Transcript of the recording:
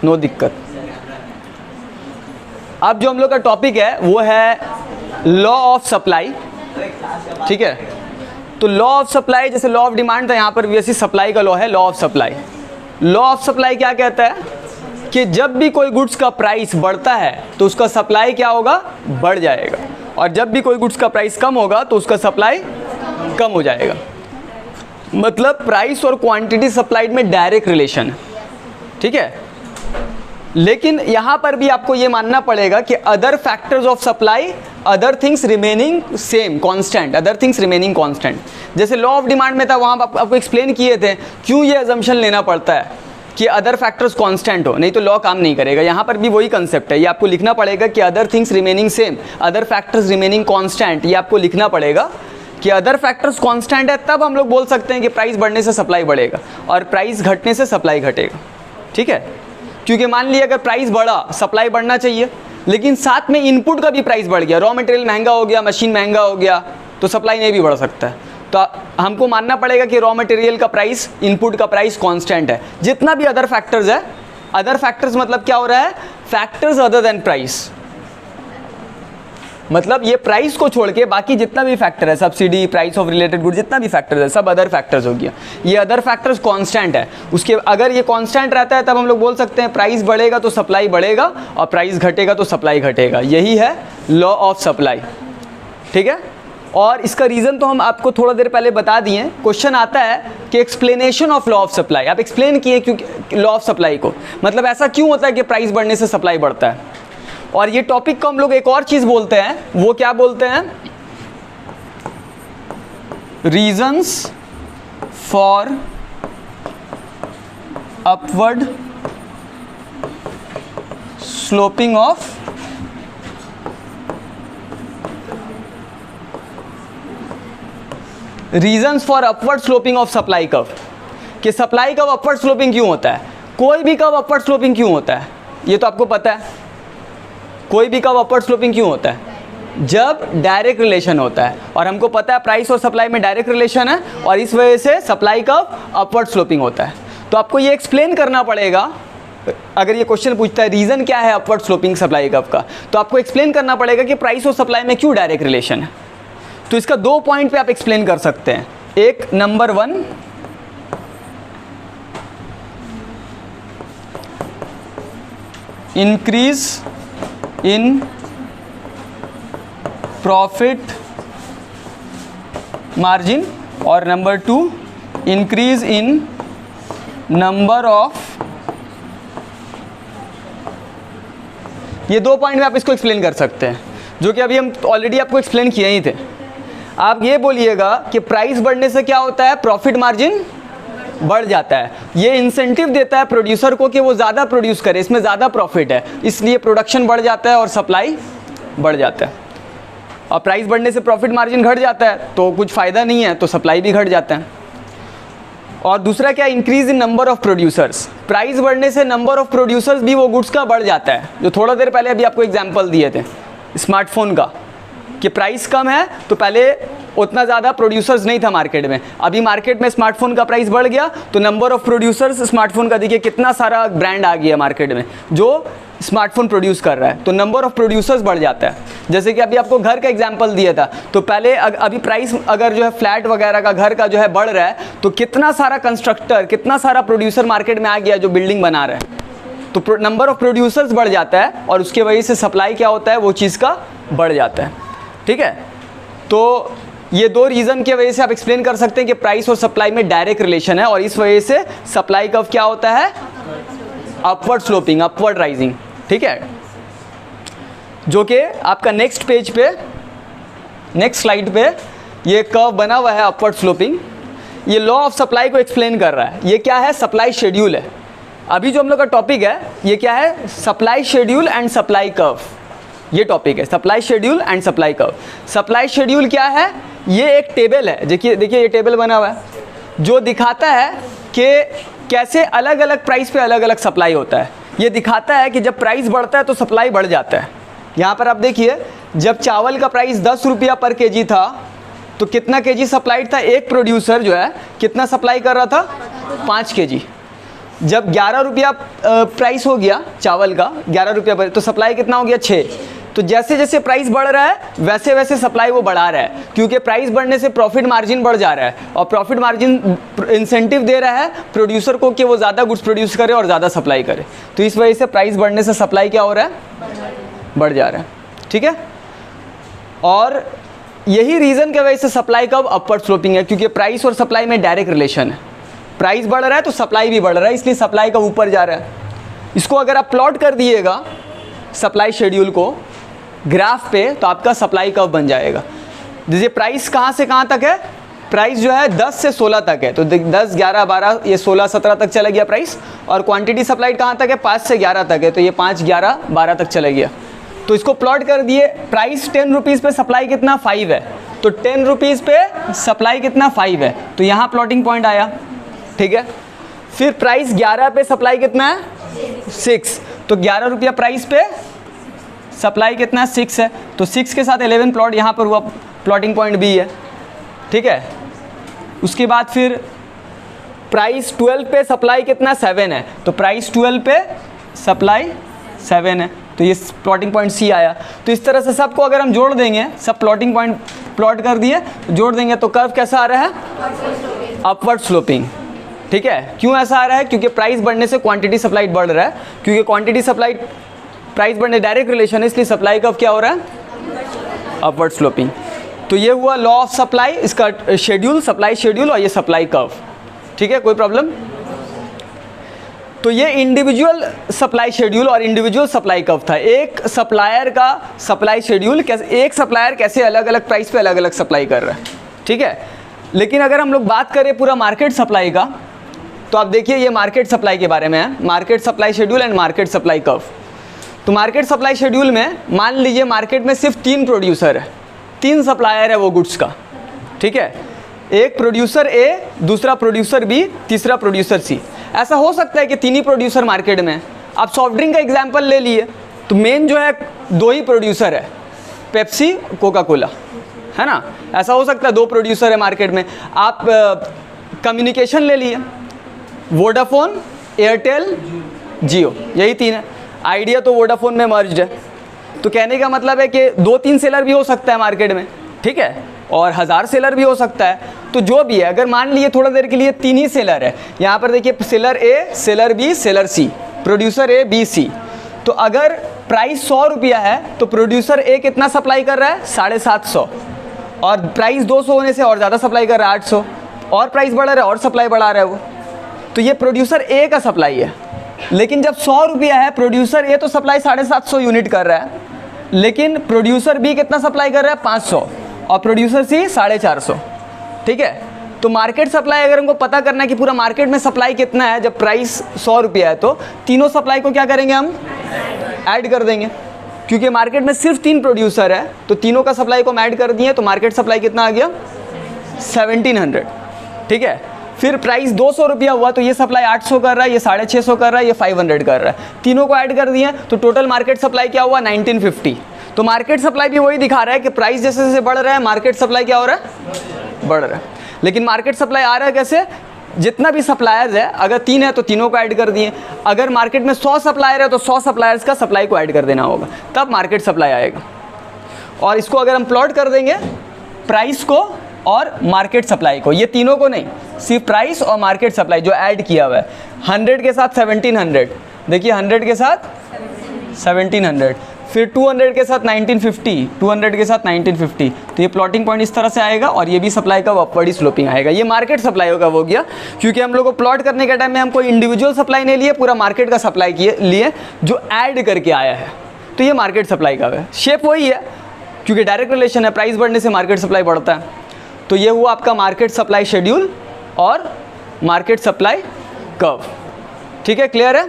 No दिक्कत। अब जो हम लोग का टॉपिक है वो है लॉ ऑफ सप्लाई, ठीक है। तो लॉ ऑफ सप्लाई, जैसे लॉ ऑफ डिमांड था, यहाँ पर भी ऐसी सप्लाई का लॉ है, law of supply. Law of supply क्या कहता है कि जब भी कोई गुड्स का प्राइस बढ़ता है तो उसका सप्लाई क्या होगा, बढ़ जाएगा, और जब भी कोई गुड्स का प्राइस कम होगा तो उसका सप्लाई कम हो जाएगा। मतलब प्राइस और क्वांटिटी सप्लाइड में डायरेक्ट रिलेशन है, ठीक है। लेकिन यहाँ पर भी आपको ये मानना पड़ेगा कि other factors of supply, other things remaining same, constant, other things remaining constant. जैसे लॉ ऑफ डिमांड में था, वहाँ आपको एक्सप्लेन किए थे क्यों ये अजम्पशन लेना पड़ता है कि अदर फैक्टर्स कांस्टेंट हो, नहीं तो लॉ काम नहीं करेगा। यहाँ पर भी वही कंसेप्ट है, ये आपको लिखना पड़ेगा कि other things remaining same, other factors remaining constant. ये आपको लिखना पड़ेगा कि अदर फैक्टर्स कांस्टेंट है, तब हम लोग बोल सकते हैं कि प्राइस बढ़ने से सप्लाई बढ़ेगा और प्राइस घटने से सप्लाई घटेगा, ठीक है। क्योंकि मान लिया अगर प्राइस बढ़ा, सप्लाई बढ़ना चाहिए, लेकिन साथ में इनपुट का भी प्राइस बढ़ गया, रॉ मटेरियल महंगा हो गया, मशीन महंगा हो गया, तो सप्लाई नहीं भी बढ़ सकता है। तो हमको मानना पड़ेगा कि रॉ मटेरियल का प्राइस, इनपुट का प्राइस कांस्टेंट है। जितना भी अदर फैक्टर्स है, अदर फैक्टर्स मतलब क्या हो रहा है, फैक्टर्स अदर देन प्राइस, मतलब ये प्राइस को छोड़ के बाकी जितना भी फैक्टर है, subsidy, price of related good, जितना भी फैक्टर है, सब अदर फैक्टर्स हो गया। ये अदर फैक्टर्स कांस्टेंट है, उसके अगर ये कांस्टेंट रहता है तब हम लोग बोल सकते हैं प्राइस बढ़ेगा तो सप्लाई बढ़ेगा और प्राइस घटेगा तो सप्लाई घटेगा। यही है लॉ ऑफ सप्लाई, ठीक है। और इसका रीज़न तो हम आपको थोड़ा देर पहले बता दिए। क्वेश्चन आता है कि explanation of law of supply, आप एक्सप्लेन किए क्यों लॉ ऑफ सप्लाई को, मतलब ऐसा क्यों होता है कि प्राइस बढ़ने से सप्लाई बढ़ता है। और ये टॉपिक को हम लोग एक और चीज़ बोलते हैं, वो क्या बोलते हैं, reasons for upward sloping of reasons for upward sloping of supply curve. कि सप्लाई कर्व अपवर्ड स्लोपिंग क्यों होता है, कोई भी कर्व अपवर्ड स्लोपिंग क्यों होता है, ये तो आपको पता है। कोई भी कर्व अपवर्ड स्लोपिंग क्यों होता है, जब डायरेक्ट रिलेशन होता है, और हमको पता है प्राइस और सप्लाई में डायरेक्ट रिलेशन है, और इस वजह से सप्लाई कर्व अपवर्ड स्लोपिंग होता है। तो आपको ये एक्सप्लेन करना पड़ेगा, अगर ये क्वेश्चन पूछता है रीज़न क्या है अपवर्ड स्लोपिंग सप्लाई कर्व का, तो आपको एक्सप्लेन करना पड़ेगा कि प्राइस और सप्लाई में क्यों डायरेक्ट रिलेशन है। तो इसका 2 पॉइंट पे आप एक्सप्लेन कर सकते हैं। एक, number 1, increase in profit margin, और number 2, increase in number of. ये 2 पॉइंट में आप इसको एक्सप्लेन कर सकते हैं, जो कि अभी हम ऑलरेडी आपको एक्सप्लेन किए ही थे। आप ये बोलिएगा कि प्राइस बढ़ने से क्या होता है, प्रॉफिट मार्जिन बढ़ जाता है। ये इंसेंटिव देता है प्रोड्यूसर को कि वो ज़्यादा प्रोड्यूस करे, इसमें ज़्यादा प्रॉफिट है, इसलिए प्रोडक्शन बढ़ जाता है और सप्लाई बढ़ जाता है। और प्राइस बढ़ने से प्रॉफिट मार्जिन घट जाता है तो कुछ फ़ायदा नहीं है, तो सप्लाई भी घट जाता है। और दूसरा क्या, increase in number of producers. Price बढ़ने से नंबर ऑफ प्रोड्यूसर्स भी वो गुड्स का बढ़ जाता है, जो थोड़ा देर पहले अभी आपको एग्जांपल दिए थे स्मार्टफोन का, कि प्राइस कम है तो पहले उतना ज़्यादा प्रोड्यूसर्स नहीं था मार्केट में, अभी मार्केट में स्मार्टफोन का प्राइस बढ़ गया तो नंबर ऑफ प्रोड्यूसर्स स्मार्टफोन का, देखिए कितना सारा ब्रांड आ गया मार्केट में जो स्मार्टफोन प्रोड्यूस कर रहा है, तो नंबर ऑफ प्रोड्यूसर्स बढ़ जाता है। जैसे कि अभी आपको घर का एग्जांपल दिया था, तो पहले अभी प्राइस अगर जो है फ्लैट वगैरह का, घर का जो है बढ़ रहा है, तो कितना सारा कंस्ट्रक्टर, कितना सारा प्रोड्यूसर मार्केट में आ गया जो बिल्डिंग बना रहा है, तो नंबर ऑफ प्रोड्यूसर्स बढ़ जाता है और उसके वजह से सप्लाई क्या होता है, वो चीज़ का बढ़ जाता है, ठीक है। तो ये 2 रीज़न की वजह से आप एक्सप्लेन कर सकते हैं कि प्राइस और सप्लाई में डायरेक्ट रिलेशन है, और इस वजह से सप्लाई कर्व क्या होता है, अपवर्ड स्लोपिंग, अपवर्ड राइजिंग, ठीक है। जो कि आपका नेक्स्ट पेज पे, नेक्स्ट स्लाइड पे ये कर्व बना हुआ है अपवर्ड स्लोपिंग। ये लॉ ऑफ सप्लाई को एक्सप्लेन कर रहा है। ये क्या है, सप्लाई शेड्यूल है। अभी जो हम लोग का टॉपिक है ये क्या है, supply schedule and supply curve, ये टॉपिक है, supply schedule and supply curve. Supply schedule क्या है, ये एक टेबल है, देखिए ये टेबल बना हुआ है जो दिखाता है कि कैसे अलग अलग प्राइस पे अलग अलग सप्लाई होता है। ये दिखाता है कि जब प्राइस बढ़ता है तो सप्लाई बढ़ जाता है। यहाँ पर आप देखिए, जब चावल का प्राइस 10 रुपया पर केजी था तो कितना केजी सप्लाइड था, एक प्रोड्यूसर जो है कितना सप्लाई कर रहा था, 5 केजी। जब 11 रुपया प्राइस हो गया चावल का, 11 रुपया पर, तो सप्लाई कितना हो गया 6। तो जैसे जैसे प्राइस बढ़ रहा है वैसे वैसे सप्लाई वो बढ़ा रहा है, क्योंकि प्राइस बढ़ने से प्रॉफिट मार्जिन बढ़ जा रहा है, और प्रॉफिट मार्जिन इंसेंटिव दे रहा है प्रोड्यूसर को कि वो ज़्यादा गुड्स प्रोड्यूस करे और ज़्यादा सप्लाई करे। तो इस वजह से प्राइस बढ़ने से सप्लाई क्या हो रहा है, बढ़ जा रहा है। ठीक है, और यही रीज़न की वजह से सप्लाई का अपवर्ड स्लोपिंग है, क्योंकि प्राइस और सप्लाई में डायरेक्ट रिलेशन है। प्राइस बढ़ रहा है तो सप्लाई भी बढ़ रहा है, इसलिए सप्लाई का ऊपर जा रहा है। इसको अगर आप प्लॉट कर दिएगा सप्लाई शेड्यूल को ग्राफ पे, तो आपका सप्लाई कर्व बन जाएगा। जैसे प्राइस कहाँ से कहाँ तक है, प्राइस जो है 10 से 16 तक है, तो 10, 11, 12, ये 16, 17 तक चला गया प्राइस। और क्वांटिटी सप्लाइड कहाँ तक है, 5 से 11 तक है, तो ये 5, 11, 12 तक चला गया। तो इसको प्लॉट कर दिए, प्राइस 10 रुपीज़ पे सप्लाई कितना 5 है, तो 10 रुपीज़ पे सप्लाई कितना 5 है, तो यहाँ प्लॉटिंग पॉइंट आया। ठीक है, फिर प्राइस 11 पे सप्लाई कितना है 6, तो 11 रुपया प्राइस पे सप्लाई कितना 6 है, तो 6 के साथ 11 प्लॉट यहाँ पर हुआ, प्लॉटिंग पॉइंट बी है। ठीक है, उसके बाद फिर प्राइस 12 पे सप्लाई कितना 7 है, तो प्राइस 12 पे सप्लाई 7 है, तो ये प्लॉटिंग पॉइंट सी आया। तो इस तरह से सबको अगर हम जोड़ देंगे, सब प्लॉटिंग पॉइंट प्लॉट कर दिए, जोड़ देंगे, तो कर्व कैसा आ रहा है, अपवर्ड स्लोपिंग। ठीक है, क्यों ऐसा आ रहा है, क्योंकि प्राइस बढ़ने से क्वांटिटी सप्लाइड बढ़ रहा है, क्योंकि क्वांटिटी सप्लाइड प्राइस बढ़ने डायरेक्ट रिलेशन है, इसलिए सप्लाई कर्व क्या हो रहा है, अपवर्ड स्लोपिंग। तो ये हुआ लॉ ऑफ सप्लाई, इसका शेड्यूल, सप्लाई शेड्यूल, और ये सप्लाई कर्व। ठीक है, कोई प्रॉब्लम। तो ये इंडिविजुअल सप्लाई शेड्यूल और इंडिविजुअल सप्लाई कर्व था। एक सप्लायर का सप्लाई शेड्यूल, कैसे एक सप्लायर कैसे अलग अलग प्राइस पे अलग अलग सप्लाई कर रहा है। ठीक है, लेकिन अगर हम लोग बात करें पूरा मार्केट सप्लाई का, तो आप देखिए ये मार्केट सप्लाई के बारे में है, market supply schedule and market supply curve. तो मार्केट सप्लाई शेड्यूल में मान लीजिए मार्केट में सिर्फ 3 प्रोड्यूसर है, 3 सप्लायर है वो गुड्स का। ठीक है, एक प्रोड्यूसर ए, दूसरा प्रोड्यूसर बी, तीसरा प्रोड्यूसर सी। ऐसा हो सकता है कि 3 ही प्रोड्यूसर मार्केट में। आप सॉफ्ट ड्रिंक का एग्जांपल ले लिए, तो मेन जो है 2 ही प्रोड्यूसर है, पेप्सी, कोका कोला, है ना। ऐसा हो सकता है 2 प्रोड्यूसर है मार्केट में। आप कम्युनिकेशन ले लिए, वोडाफोन, एयरटेल, जियो, यही 3 है। आइडिया तो वोडाफोन में मर्ज्ड है, तो कहने का मतलब है कि 2-3 सेलर भी हो सकता है मार्केट में। ठीक है, और 1000 सेलर भी हो सकता है। तो जो भी है, अगर मान लिए थोड़ा देर के लिए 3 ही सेलर है, यहाँ पर देखिए सेलर ए, सेलर बी, सेलर सी, प्रोड्यूसर ए, बी, सी। तो अगर प्राइस 100 रुपया है, तो प्रोड्यूसर ए कितना सप्लाई कर रहा है 750, और प्राइस 200 होने से और ज़्यादा सप्लाई कर रहा है 800, और प्राइस बढ़ा रहा है और सप्लाई बढ़ा रहा है वो। तो ये प्रोड्यूसर ए का सप्लाई है। लेकिन जब 100 रुपया है, प्रोड्यूसर ए तो सप्लाई 750 यूनिट कर रहा है, लेकिन प्रोड्यूसर बी कितना सप्लाई कर रहा है 500, और प्रोड्यूसर सी 450। ठीक है, तो मार्केट सप्लाई अगर हमको पता करना है कि पूरा मार्केट में सप्लाई कितना है, जब प्राइस 100 रुपया है, तो तीनों सप्लाई को क्या करेंगे, हम ऐड कर देंगे। क्योंकि मार्केट में सिर्फ 3 प्रोड्यूसर है, तो तीनों का सप्लाई को हम ऐड कर दिए, तो मार्केट सप्लाई कितना आ गया 1700। ठीक है, फिर प्राइस 200 रुपया हुआ, तो ये सप्लाई 800 कर रहा है, ये 650 कर रहा है, ये 500 कर रहा है। तीनों को ऐड कर दिए, तो टोटल मार्केट सप्लाई क्या हुआ 1950। तो मार्केट सप्लाई भी वही दिखा रहा है कि प्राइस जैसे जैसे बढ़ रहा है, मार्केट सप्लाई क्या हो रहा है, बढ़ रहा है। लेकिन मार्केट सप्लाई आ रहा है कैसे, जितना भी सप्लायर्स है, अगर 3 है तो तीनों को ऐड कर दिए। अगर मार्केट में 100 सप्लायर है, तो 100 सप्लायर्स का सप्लाई को ऐड कर देना होगा, तब मार्केट सप्लाई आएगा। और इसको अगर हम प्लॉट कर देंगे, प्राइस को और मार्केट सप्लाई को, ये तीनों को नहीं, सिर्फ प्राइस और मार्केट सप्लाई जो ऐड किया हुआ है, 100 के साथ 1700, देखिए 100 के साथ 1700, फिर 200 के साथ 1950, 200 के साथ 1950। तो ये प्लॉटिंग पॉइंट इस तरह से आएगा, और ये भी सप्लाई का अपवर्ड स्लोपिंग आएगा। ये मार्केट सप्लाई का हो गया, क्योंकि हम लोग को प्लॉट करने के टाइम में हम कोई इंडिविजुअल सप्लाई नहीं लिए, पूरा मार्केट का सप्लाई लिए जो ऐड करके आया है, तो ये मार्केट सप्लाई का है। शेप वही है, क्योंकि डायरेक्ट रिलेशन है, प्राइस बढ़ने से मार्केट सप्लाई बढ़ता है। तो ये हुआ आपका मार्केट सप्लाई शेड्यूल और मार्केट सप्लाई कर्व। ठीक है, क्लियर है।